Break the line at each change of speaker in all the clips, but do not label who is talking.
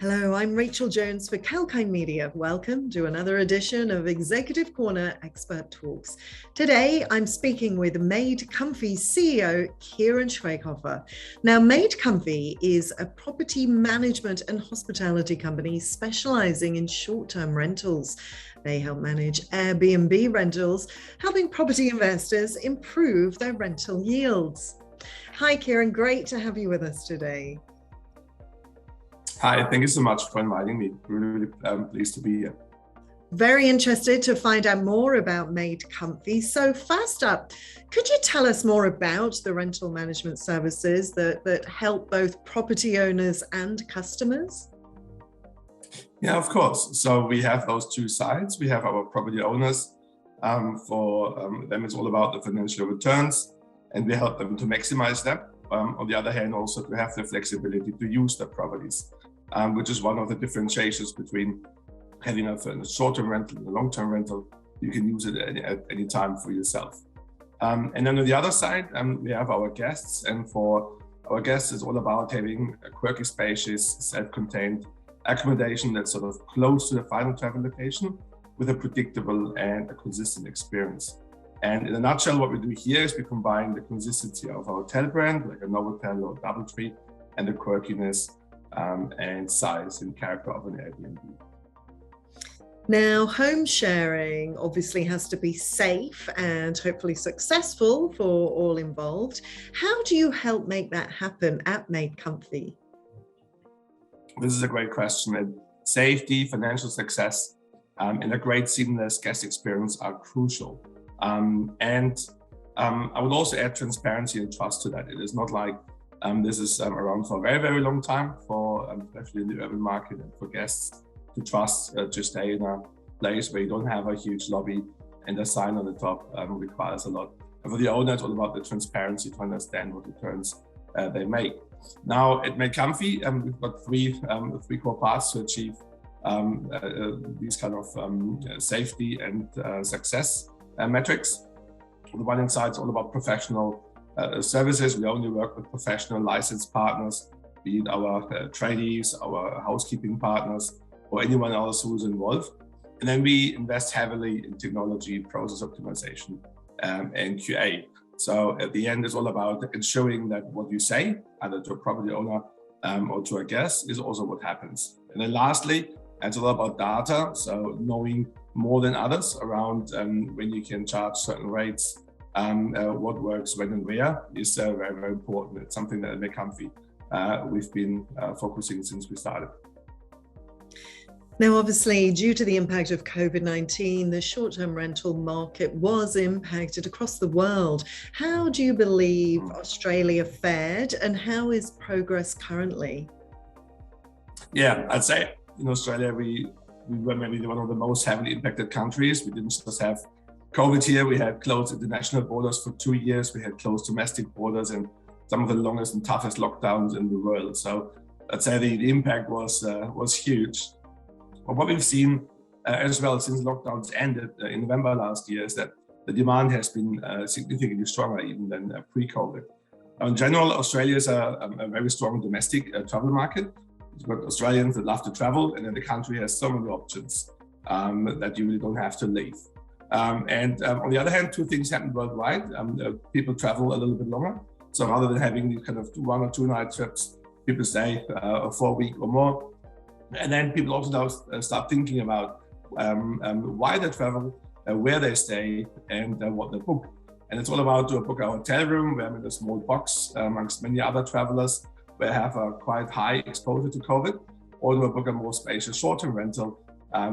Hello, I'm Rachel Jones for Kalkine Media. Welcome to another edition of Executive Corner Expert Talks. Today, I'm speaking with Made Comfy CEO Kieran Schweighofer. Now, Made Comfy is a property management and hospitality company specializing in short-term rentals. They help manage Airbnb rentals, helping property investors improve their rental yields. Hi, Kieran. Great to have you with us today.
Hi, thank you so much for inviting me. Really pleased to be here.
Very interested to find out more about Made Comfy. So first up, could you tell us more about the rental management services that help both property owners and customers?
Yeah, of course. So we have those two sides. We have our property owners. For them, it's all about the financial returns, and we help them to maximize that. On the other hand, also to have the flexibility to use their properties, which is one of the differentiations between having a short-term rental and a long-term rental. You can use it at any time for yourself. And then on the other side, we have our guests. And for our guests, it's all about having a quirky, spacious, self-contained accommodation that's sort of close to the final travel location with a predictable and a consistent experience. And in a nutshell, what we do here is we combine the consistency of our hotel brand, like a Novotel or DoubleTree, and the quirkiness and size and character of an Airbnb.
Now, home sharing obviously has to be safe and hopefully successful for all involved. How do you help make that happen at Made Comfy?
This is a great question. And safety, financial success, and a great seamless guest experience are crucial. I would also add transparency and trust to that. It is not like this is around for a very, very long time, for especially in the urban market, and for guests to trust to stay in a place where you don't have a huge lobby and a sign on the top requires a lot. And for the owner, it's all about the transparency to understand what returns they make. Now, at Made Comfy, we've got three core paths to achieve these kind of safety and success metrics. On the one hand side, it's all about professional services. We only work with professional licensed partners, be it our tradies, our housekeeping partners, or anyone else who's involved. And then we invest heavily in technology, process optimization, and QA. So at the end, it's all about ensuring that what you say, either to a property owner or to a guest, is also what happens. And then lastly, it's all about data. So knowing more than others around when you can charge certain rates, what works when and where is very, very important. It's something that at Made Comfy we've been focusing since we started.
Now, obviously, due to the impact of COVID-19, the short-term rental market was impacted across the world. How do you believe Australia fared, and how is progress currently?
Yeah, I'd say in Australia, we were maybe one of the most heavily impacted countries. We didn't just have COVID here, we had closed international borders for 2 years. We had closed domestic borders and some of the longest and toughest lockdowns in the world. So I'd say the impact was huge. But what we've seen as well since lockdowns ended in November last year is that the demand has been significantly stronger even than pre-COVID. In general, Australia is a very strong domestic travel market. You've got Australians that love to travel, and then the country has so many options that you really don't have to leave. On the other hand, two things happen worldwide. People travel a little bit longer. So rather than having these kind of 1 or 2 night trips, people stay for a week or more. And then people also now start thinking about why they travel, where they stay, and what they book. And it's all about, do I book a hotel room where I'm in a small box amongst many other travelers, where I have a quite high exposure to COVID, or do I book a more spacious short-term rental,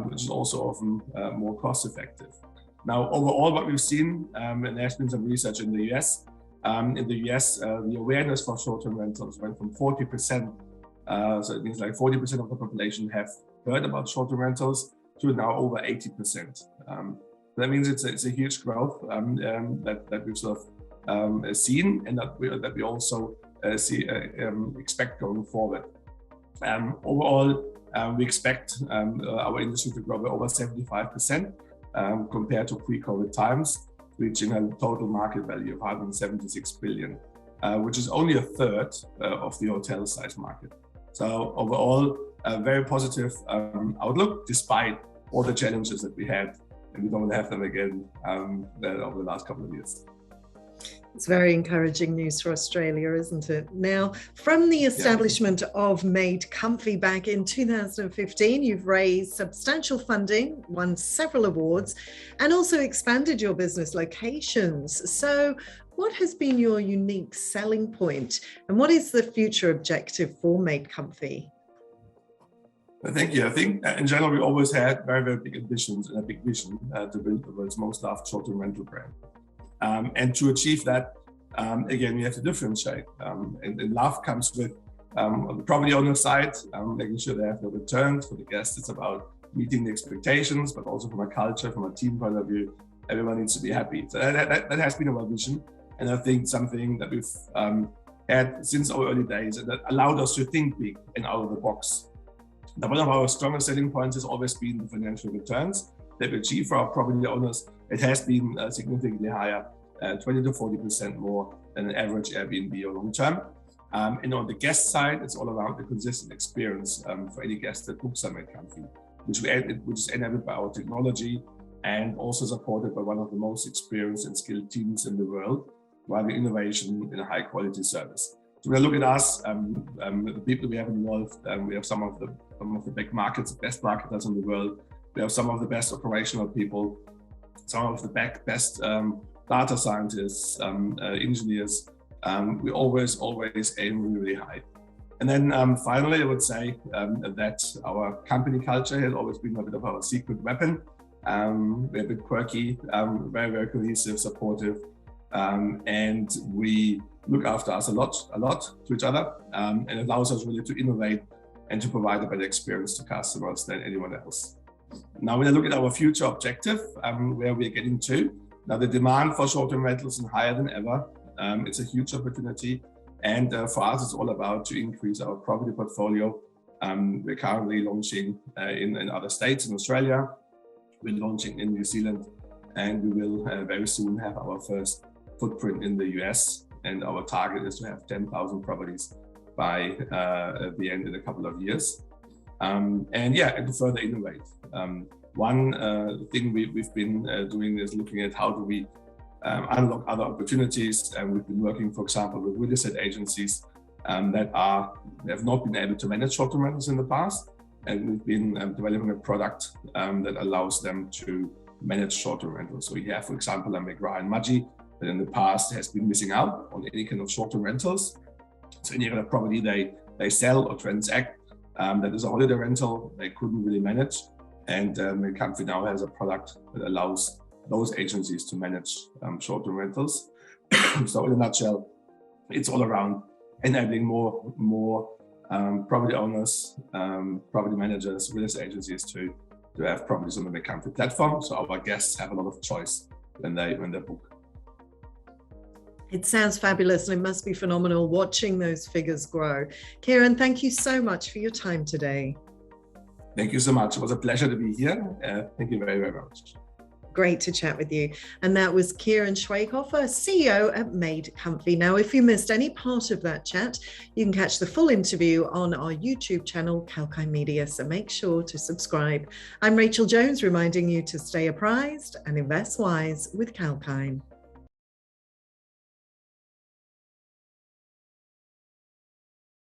which is also often more cost-effective. Now, overall, what we've seen, and there's been some research in the US, the awareness for short-term rentals went from 40%, so it means like 40% of the population have heard about short-term rentals, to now over 80%. That means it's a huge growth that we've sort of seen, and that we also expect going forward. Overall, we expect our industry to grow by over 75% compared to pre-COVID times, reaching a total market value of 176 billion, which is only a third of the hotel size market. So overall, a very positive outlook despite all the challenges that we had, and we don't have them again over the last couple of years.
It's very encouraging news for Australia, isn't it? Now, from the establishment of Made Comfy back in 2015, you've raised substantial funding, won several awards, and also expanded your business locations. So what has been your unique selling point, and what is the future objective for Made Comfy?
Thank you. I think in general, we always had very, very big ambitions and a big vision to build the world's most loved short-term rental brand. And to achieve that, again, we have to differentiate. And love comes with, on the property owner side, making sure they have no returns. For the guests, it's about meeting the expectations, but also from a culture, from a team point of view, everyone needs to be happy. So that has been our vision. And I think something that we've had since our early days, and that allowed us to think big and out of the box. Now, one of our strongest selling points has always been the financial returns that we achieve for our property owners. It has been significantly higher, 20 to 40% more than an average Airbnb or long term. And on the guest side, it's all around the consistent experience for any guest that books on Made Comfy, which is enabled by our technology and also supported by one of the most experienced and skilled teams in the world, driving innovation in a high quality service. So when I look at us, the people we have involved, we have some of the big markets, best marketers in the world. We have some of the best operational people, some of the best data scientists, engineers. We always aim really high. And then finally, I would say that our company culture has always been a bit of our secret weapon. We're a bit quirky, very, very cohesive, supportive, and we look after us a lot to each other, and it allows us really to innovate and to provide a better experience to customers than anyone else. Now, when I look at our future objective, where we're getting to, now the demand for short-term rentals is higher than ever. It's a huge opportunity. And for us, it's all about to increase our property portfolio. We're currently launching in other states in Australia. We're launching in New Zealand, and we will very soon have our first footprint in the US. And our target is to have 10,000 properties by the end in a couple of years. And to further innovate. One thing we've been doing is looking at how do we unlock other opportunities. And we've been working, for example, with real estate agencies that have not been able to manage short-term rentals in the past. And we've been developing a product that allows them to manage short-term rentals. So we have, for example, a McGrath and Maggi that in the past has been missing out on any kind of short-term rentals. So any kind of property they sell or transact that is a holiday rental, they couldn't really manage. And Made Comfy now has a product that allows those agencies to manage short-term rentals. So in a nutshell, it's all around enabling more property owners, property managers, real estate agencies to have properties on the Made Comfy platform. So our guests have a lot of choice when they book.
It sounds fabulous, and it must be phenomenal watching those figures grow. Kieran, thank you so much for your time today.
Thank you so much. It was a pleasure to be here. Thank you very, very much.
Great to chat with you. And that was Kieran Schweikhofer, CEO at Made Comfy. Now, if you missed any part of that chat, you can catch the full interview on our YouTube channel, Kalkine Media. So make sure to subscribe. I'm Rachel Jones, reminding you to stay apprised and invest wise with Kalkine.